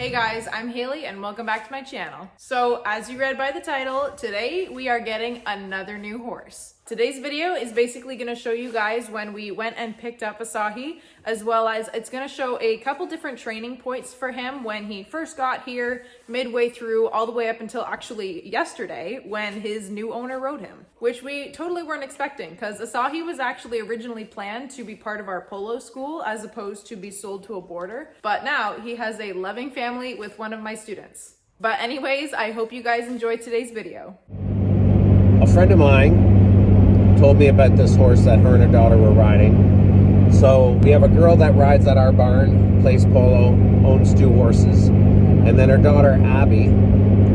Hey guys, I'm Hailey and welcome back to my channel. So as you read by the title, today we are getting another new horse. Today's video is basically going to show you guys when we went and picked up Asahi, as well as it's going to show a couple different training points for him when he first got here, midway through, all the way up until actually yesterday when his new owner rode him, which we totally weren't expecting because Asahi was actually originally planned to be part of our polo school as opposed to be sold to a boarder. But now he has a loving family with one of my students. But anyways, I hope you guys enjoyed today's video. A friend of mine told me about this horse that her and her daughter were riding. So we have a girl that rides at our barn, plays polo, owns 2 horses. And then her daughter, Abby,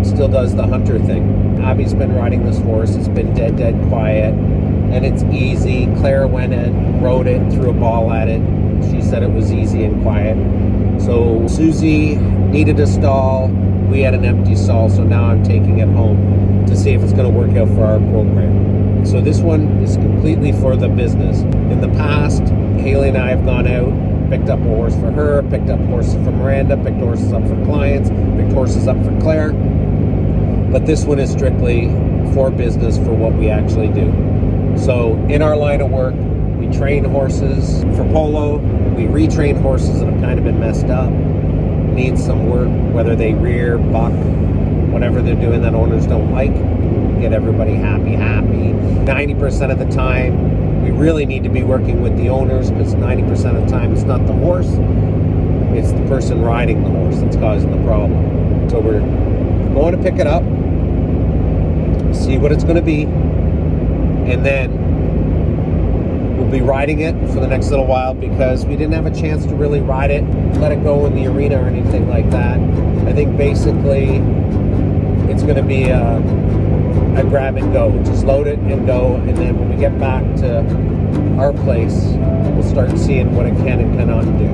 still does the hunter thing. Abby's been riding this horse. It's been dead quiet. And it's easy. Claire went and rode it, threw a ball at it. She said it was easy and quiet. So Susie needed a stall. We had an empty stall, so now I'm taking it home to see if it's going to work out for our program. So this one is completely for the business. In the past, Hailey and I have gone out, picked up a horse for her, picked up horses for Miranda, picked horses up for clients, picked horses up for Claire. But this one is strictly for business, for what we actually do. So in our line of work, we train horses for polo. We retrain horses that have kind of been messed up, need some work, whether they rear, buck, whatever they're doing that owners don't like. Get everybody happy. 90% of the time, we really need to be working with the owners because 90% of the time it's not the horse, it's the person riding the horse that's causing the problem. So we're going to pick it up, see what it's going to be, and then we'll be riding it for the next little while because we didn't have a chance to really ride it, let it go in the arena or anything like that. I think basically it's going to be a grab and go. Just load it and go, and then when we get back to our place, we'll start seeing what it can and cannot do.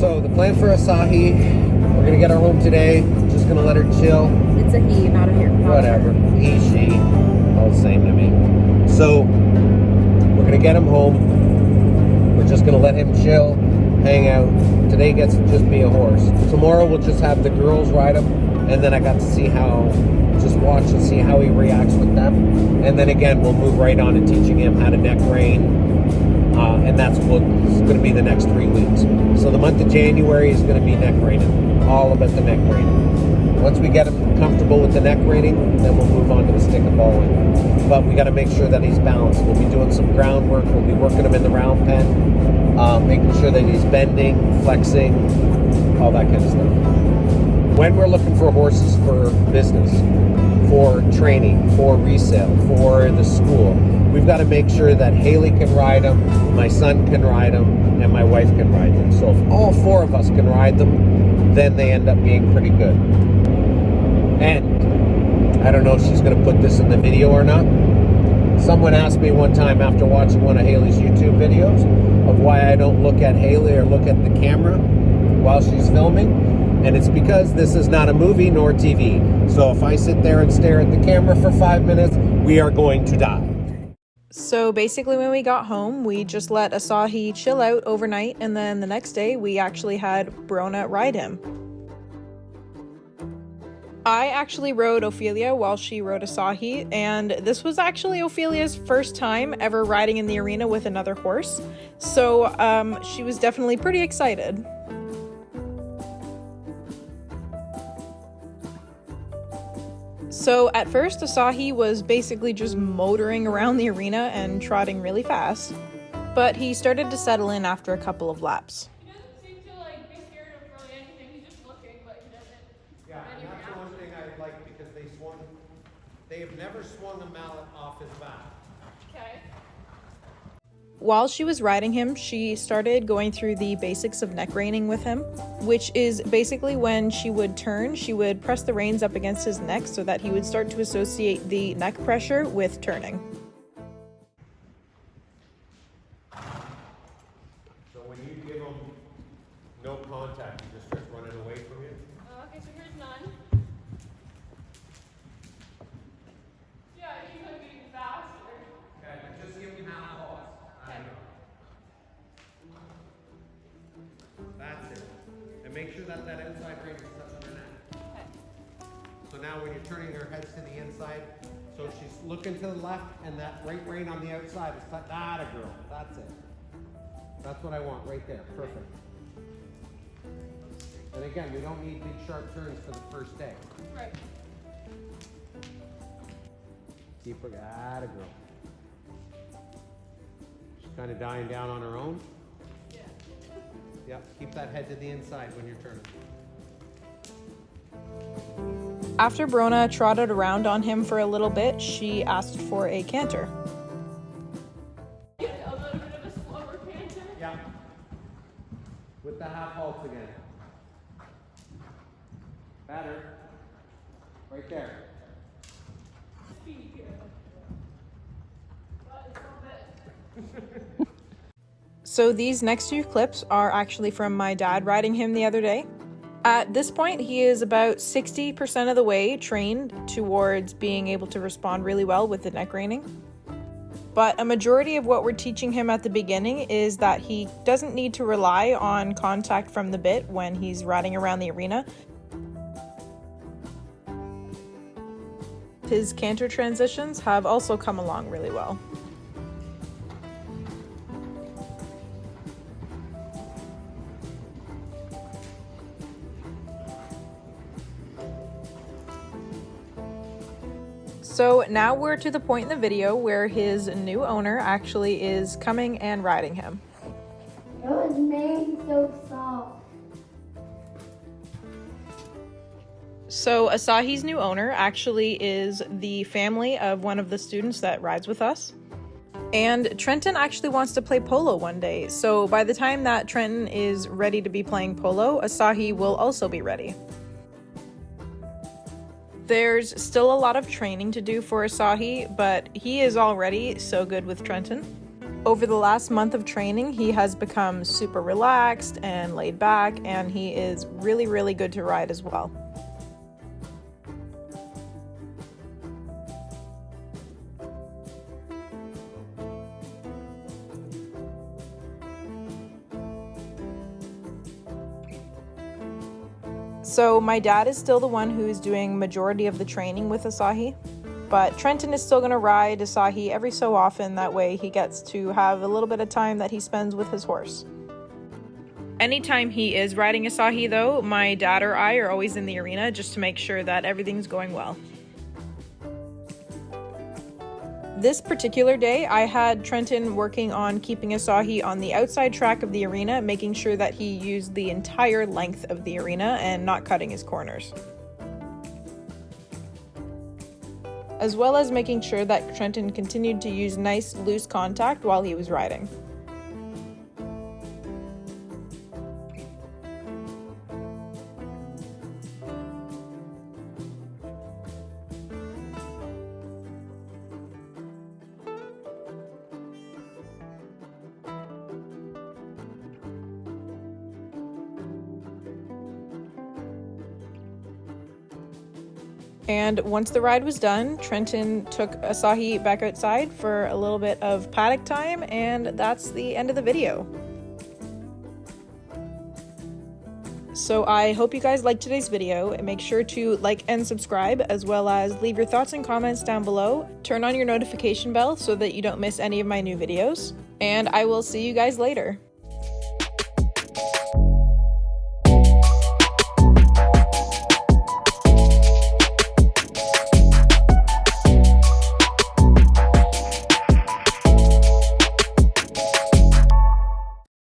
So the plan for Asahi, we're gonna get her home today. Just gonna let her chill. It's a he, not a her. Whatever, he, she, all the same to me. So we're gonna get him home. We're just gonna let him chill, hang out. Today gets to just be a horse. Tomorrow we'll just have the girls ride him, and then I got to see just watch and see how he reacts with them. And then again, we'll move right on to teaching him how to neck rein. And that's what's going to be the next 3 weeks. So the month of January is going to be neck reining, all about the neck reining. Once we get him comfortable with the neck reining, then we'll move on to the stick and balling. But we got to make sure that he's balanced. We'll be doing some groundwork. We'll be working him in the round pen, making sure that he's bending, flexing, all that kind of stuff. When we're looking for horses for business, for training, for resale, for the school, we've got to make sure that Hailey can ride them, my son can ride them, and my wife can ride them. So if all 4 of us can ride them, then they end up being pretty good. And I don't know if she's going to put this in the video or not. Someone asked me one time after watching one of Hailey's YouTube videos of why I don't look at Hailey or look at the camera while she's filming. And it's because this is not a movie nor TV. So if I sit there and stare at the camera for 5 minutes, we are going to die. So basically when we got home, we just let Asahi chill out overnight, and then the next day we actually had Brona ride him. I actually rode Ophelia while she rode Asahi, and this was actually Ophelia's first time ever riding in the arena with another horse, so she was definitely pretty excited. So at first, Asahi was basically just motoring around the arena and trotting really fast, but he started to settle in after a couple of laps. He doesn't seem to be scared of really anything. He's just looking, but he doesn't. Yeah, and that's the one thing I like because they have never swung a mallet off his back. Okay. While she was riding him, she started going through the basics of neck reining with him, which is basically when she would turn, she would press the reins up against his neck so that he would start to associate the neck pressure with turning. So when you give them no contact, he just starts running away from you? Okay, so here's none. Yeah, he's like getting faster. Okay, just give him half pulse. That's it. And make sure that that inside rein is touching her neck. Okay. So now when you're turning her head to the inside, so she's looking to the left and that right rein on the outside is touching. That a girl. That's it. That's what I want right there. Perfect. And again, we don't need big sharp turns for the first day. Right. Keep her. That a girl. She's kind of dying down on her own. Yeah. Yep, keep that head to the inside when you're turning. After Brona trotted around on him for a little bit, she asked for a canter. A little bit of a slower canter. Yeah. With the half halt again. Better. Right there. Speed here. But it's a little bit. So these next few clips are actually from my dad riding him the other day. At this point, he is about 60% of the way trained towards being able to respond really well with the neck reining. But a majority of what we're teaching him at the beginning is that he doesn't need to rely on contact from the bit when he's riding around the arena. His canter transitions have also come along really well. So now we're to the point in the video where his new owner actually is coming and riding him. It was made so soft. So Asahi's new owner actually is the family of one of the students that rides with us. And Trenton actually wants to play polo one day. So by the time that Trenton is ready to be playing polo, Asahi will also be ready. There's still a lot of training to do for Asahi, but he is already so good with Trenton. Over the last month of training, he has become super relaxed and laid back, and he is really, really good to ride as well. So my dad is still the one who's doing majority of the training with Asahi, but Trenton is still going to ride Asahi every so often. That way he gets to have a little bit of time that he spends with his horse. Anytime he is riding Asahi though, my dad or I are always in the arena just to make sure that everything's going well. This particular day, I had Trenton working on keeping Asahi on the outside track of the arena, making sure that he used the entire length of the arena and not cutting his corners. As well as making sure that Trenton continued to use nice, loose contact while he was riding. And once the ride was done, Trenton took Asahi back outside for a little bit of paddock time, and that's the end of the video. So I hope you guys liked today's video, and make sure to like and subscribe, as well as leave your thoughts and comments down below. Turn on your notification bell so that you don't miss any of my new videos, and I will see you guys later.